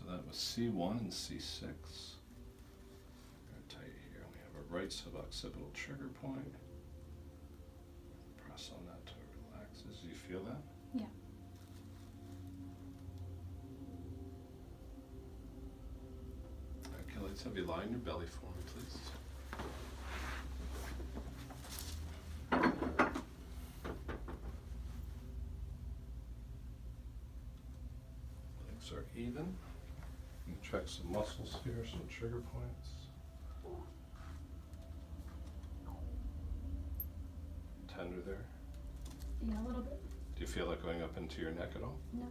that was C1 and C6. Very tight here. We have a right suboccipital trigger point. Press on that till it relaxes. Do you feel that? Yeah. Okay, let's have you lie on your belly for me, please. Legs are even. You can check some muscles here, some trigger points. Tender there. Yeah, a little bit. Do you feel it going up into your neck at all? No.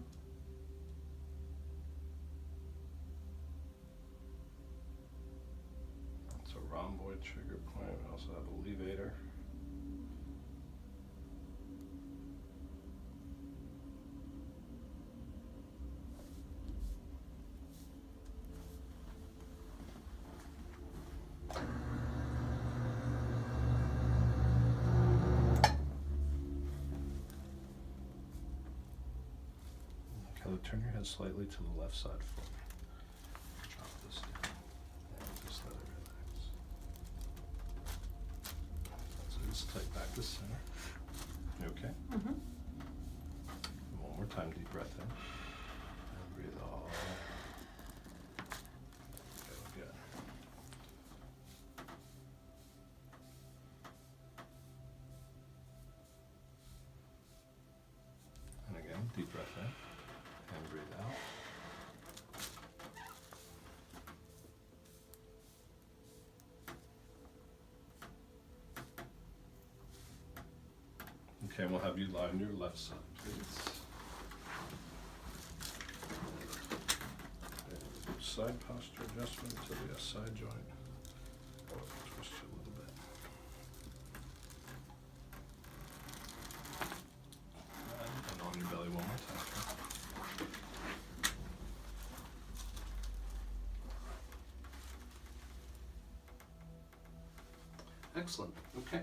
It's a rhomboid trigger point. We also have a levator. Kelly, turn your head slightly to the left side for me. Drop this down and just let it relax. So just tight back to center. You okay? Mm-hmm. One more time, deep breath in. And breathe all. Okay, good. And again, deep breath in. And breathe out. Okay, we'll have you lie on your left side, please. And side posture adjustment to the side joint. Twist you a little bit. And on your belly one more time. Excellent. Okay.